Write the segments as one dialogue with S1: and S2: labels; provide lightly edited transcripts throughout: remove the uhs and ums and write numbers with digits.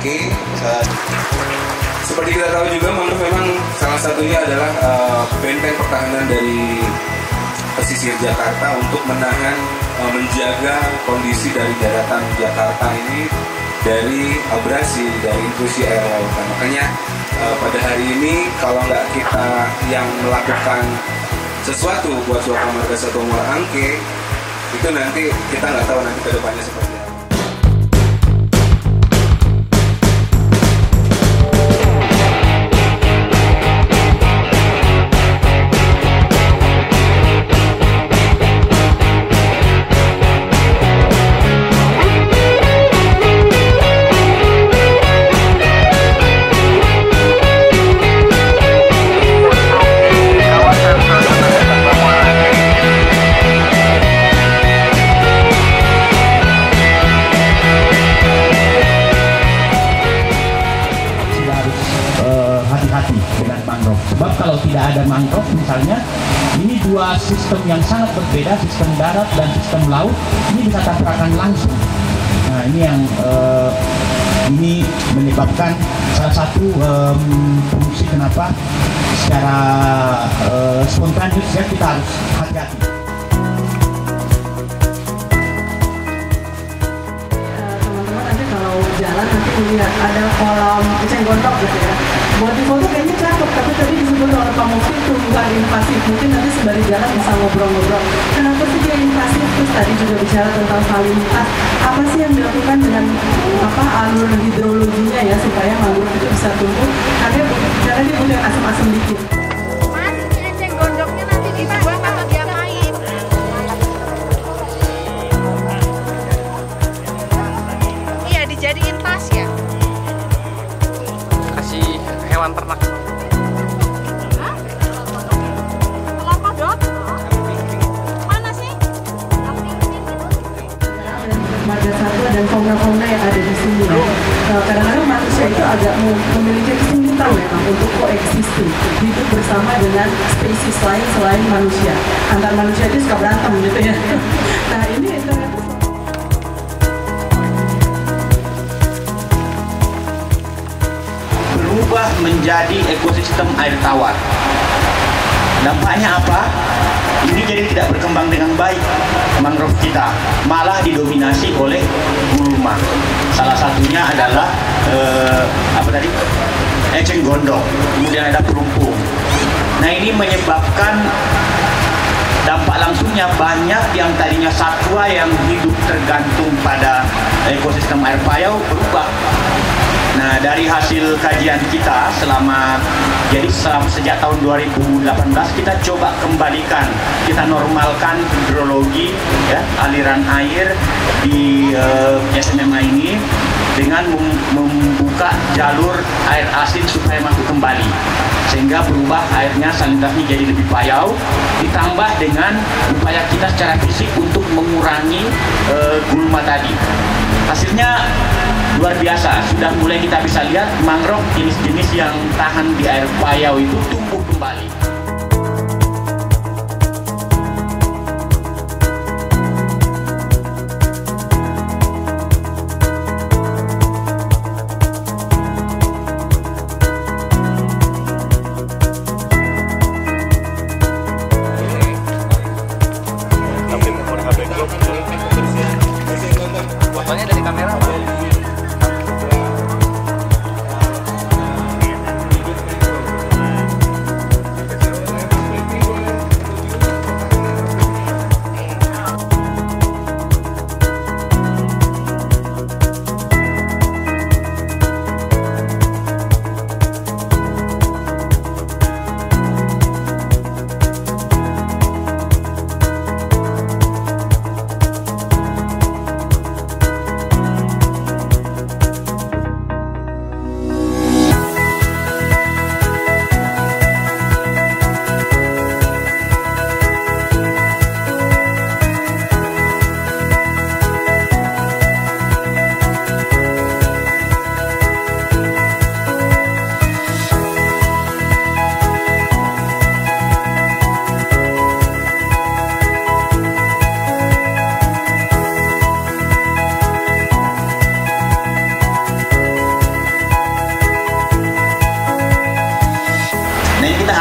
S1: Angke. Seperti kita tahu juga, mangrove memang salah satunya adalah benteng pertahanan dari pesisir Jakarta untuk menahan, menjaga kondisi dari daratan Jakarta ini dari abrasi, dari intrusi air laut. Nah, makanya pada hari ini kalau nggak kita yang melakukan sesuatu buat Suaka Marga Satwa Muara Angke, itu nanti kita nggak tahu nanti ke depannya seperti apa.
S2: Hati-hati dengan mangrove, sebab kalau tidak ada mangrove misalnya, ini dua sistem yang sangat berbeda, sistem darat dan sistem laut, ini bisa tabrakan langsung. Nah, ini yang ini menyebabkan salah satu fungsi kenapa secara spontaneous ya kita harus hati-hati.
S3: Teman-teman nanti kalau jalan nanti melihat ada kolam eceng gondok gitu ya. Buat di foto kayaknya cakep, tapi tadi disebut oleh Pak Mufti itu bukan invasif. Mungkin nanti sembari jalan bisa ngobrol-ngobrol. Kenapa sih dia invasif? Terus tadi juga bicara tentang salinitas. Apa sih yang dilakukan dengan alur hidrologinya ya supaya mangrove itu bisa tumbuh? Karena dia butuh asam-asam dikit.
S4: Mas, ini eceng gondoknya nanti dibuang atau diapain? Iya, dijadiin tas ya?
S5: Kasih hewan ternak.
S4: Hah? Kelapa dot? Mana sih?
S3: Marga satwa dan fauna-fauna yang ada di sini. Kadang-kadang manusia itu agak memiliki kesulitan memang untuk coexisting, hidup bersama dengan spesies lain selain manusia. Antar manusia itu suka berantem gitu ya. Nah ini
S2: berubah menjadi ekosistem air tawar. Dampaknya apa? Ini jadi tidak berkembang dengan baik mangrove kita, malah didominasi oleh gulma. Salah satunya adalah eceng gondok, kemudian ada perumpung. Nah, ini menyebabkan dampak langsungnya banyak yang tadinya satwa yang hidup tergantung pada ekosistem air payau berubah. Nah, dari hasil kajian kita sejak tahun 2018 kita coba kembalikan, kita normalkan hidrologi ya, aliran air di SMMA ini dengan membuka jalur air asin supaya masuk kembali, sehingga berubah airnya, salinitasnya jadi lebih payau, ditambah dengan upaya kita secara fisik untuk mengurangi gulma tadi. Hasilnya luar biasa, sudah mulai kita bisa lihat mangrove jenis-jenis yang tahan di air payau itu tumbuh kembali.
S5: Fotonya dari kamera.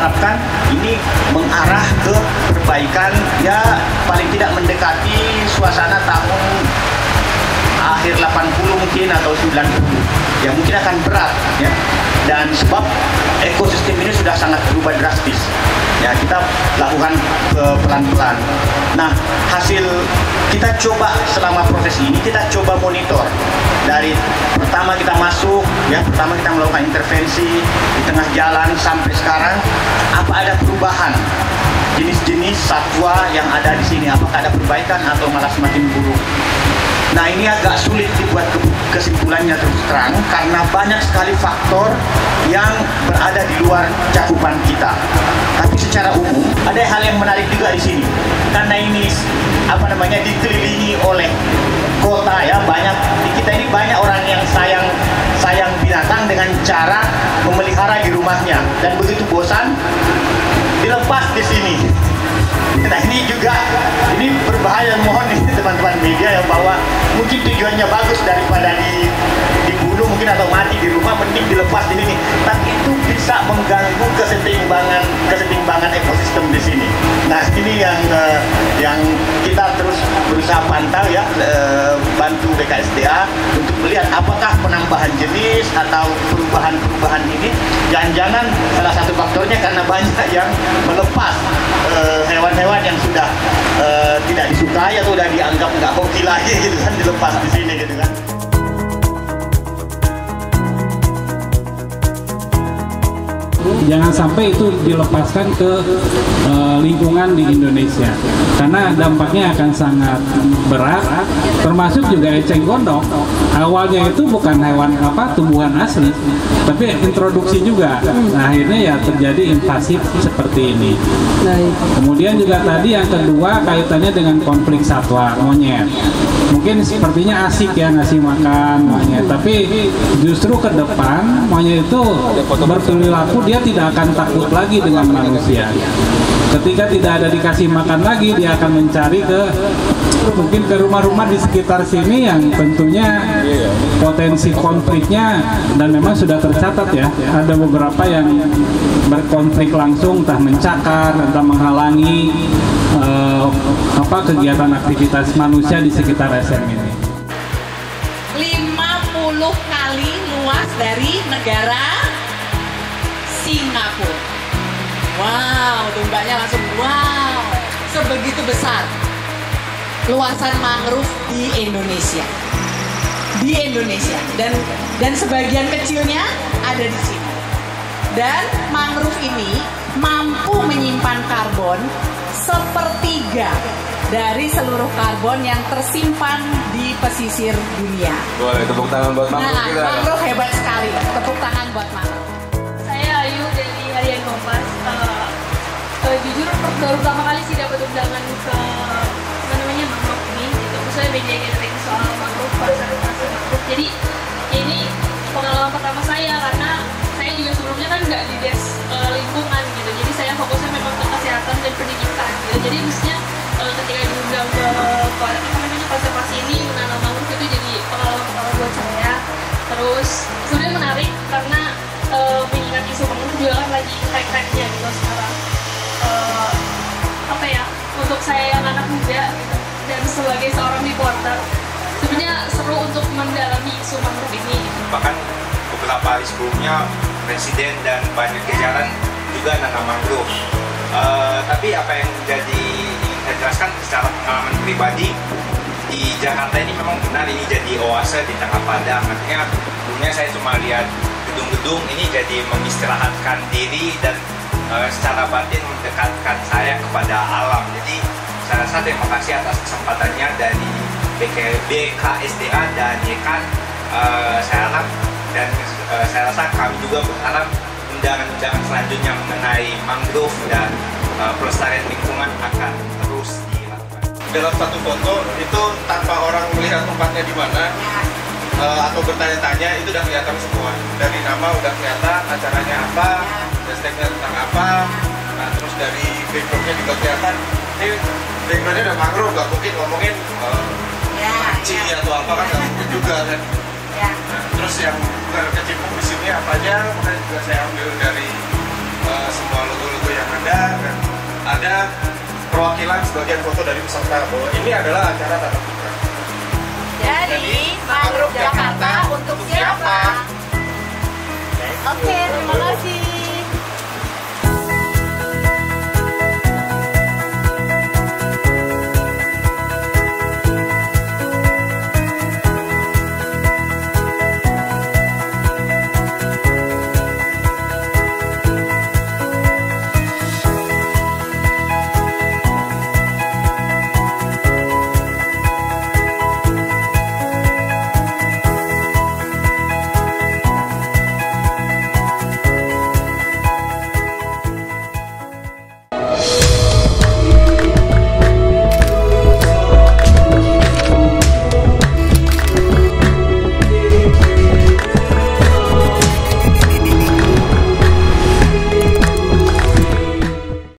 S2: mengharapkan ini mengarah ke perbaikan, ya paling tidak mendekati suasana tahun akhir 80 mungkin atau 90, ya mungkin akan berat ya, dan sebab ekosistem ini sudah sangat berubah drastis ya, kita lakukan pelan-pelan. Nah, hasil kita coba selama proses ini, kita coba monitor dari pertama kita masuk ya, pertama kita melakukan intervensi di tengah jalan sampai sekarang, apa ada perubahan jenis-jenis satwa yang ada di sini, apakah ada perbaikan atau malah semakin buruk. Nah, ini agak sulit dibuat kesimpulannya terus terang karena banyak sekali faktor yang berada di luar cakupan kita. Tapi secara umum ada hal yang menarik juga di sini. Karena ini dikelilingi oleh kota ya, banyak di kita ini banyak orang yang sayang binatang dengan cara memelihara di rumahnya, dan begitu bosan dilepas di sini. Nah, ini berbahaya, mohon nih teman-teman media yang bahwa mungkin tujuannya bagus daripada dibunuh mungkin atau mati di rumah, mending dilepas di sini. Tapi itu bisa mengganggu kesetimbangan ekosistem di sini. Nah, ini yang kita terus berusaha pantau ya, bantu BKSDA untuk melihat apakah penambahan jenis atau perubahan ini jangan-jangan salah satu faktornya karena banyak yang melepas hewan-hewan yang sudah tidak disukai atau sudah dianggap nggak hoki lagi gitu kan, dilepas di sini gitu kan.
S6: Jangan sampai itu dilepaskan ke lingkungan di Indonesia, karena dampaknya akan sangat berat, termasuk juga eceng gondok. Awalnya itu bukan hewan tumbuhan asli, tapi introduksi juga. Nah, akhirnya ya terjadi invasif seperti ini. Kemudian juga tadi yang kedua kaitannya dengan konflik satwa monyet. Mungkin sepertinya asik ya ngasih makan monyet, tapi justru ke depan monyet itu berperilaku dia tidak akan takut lagi dengan manusia. Ketika tidak ada dikasih makan lagi, dia akan mencari mungkin ke rumah-rumah di sekitar sini yang tentunya potensi konfliknya, dan memang sudah tercatat ya, ada beberapa yang berkonflik langsung, entah mencakar, entah menghalangi kegiatan aktivitas manusia di sekitar SM ini.
S7: 50 kali luas dari negara Singapura. Wow, dombanya langsung wow, sebegitu besar luasan mangrove di Indonesia. Dan sebagian kecilnya ada di sini. Dan mangrove ini mampu menyimpan karbon 1/3 dari seluruh karbon yang tersimpan di pesisir dunia.
S1: Boleh tepuk tangan buat mangrove kita.
S7: Mangrove hebat sekali. Tepuk tangan buat mangrove.
S8: Saya Ayu dari Harian Kompas. Jujur baru pertama kali sih dapat undangan ke mangrove ini. Itu saya media gathering soal mangrove, konservasi mangrove. Jadi ini pengalaman pertama saya karena saya juga sebelumnya kan nggak di des lingkungan gitu. Jadi saya fokusnya memang ke kesehatan dan pendidikan gitu. Jadi mestinya ketika diundang ke konservasi ini menanam mangrove itu jadi pengalaman pertama buat saya. Terus sebenarnya menarik karena mengingat isu mangrove juga kan lagi hype-nya gitu sekarang. Untuk saya yang anak muda gitu, dan sebagai seorang reporter sebenarnya seru untuk mendalami isu mangrove ini.
S9: Bahkan beberapa hari sebelumnya presiden dan banyak jalan juga nanam mangrove. Tapi apa yang ingin saya jelaskan secara pengalaman pribadi, di Jakarta ini memang benar ini jadi oase di tengah padang. Artinya dulunya saya cuma lihat gedung-gedung, ini jadi mengistirahatkan diri dan secara batin mendekatkan saya kepada alam. Jadi saya rasa terima kasih atas kesempatannya dari BKSDA dan YKAN. Saya harap dan saya rasa kami juga berharap undangan-undangan selanjutnya mengenai mangrove dan pelestarian lingkungan akan terus dilakukan.
S10: Dalam satu foto itu tanpa orang melihat tempatnya di mana atau bertanya-tanya, itu udah kelihatan semua. Dari nama udah kelihatan acaranya apa, hashtagnya tentang apa. Nah, terus dari backgroundnya juga kelihatan. Ini backgroundnya udah mangrove, gak mungkin ngomongin maci atau apa kan, gak mungkin juga kan. Nah, terus yang terkecimpung di sini apanya, makanya juga saya ambil dari semua logo-logo ada perwakilan sebagian foto dari peserta bahwa ini adalah acara tatap muka.
S4: Jadi, mangrove Jakarta untuk siapa? Oke, terima kasih.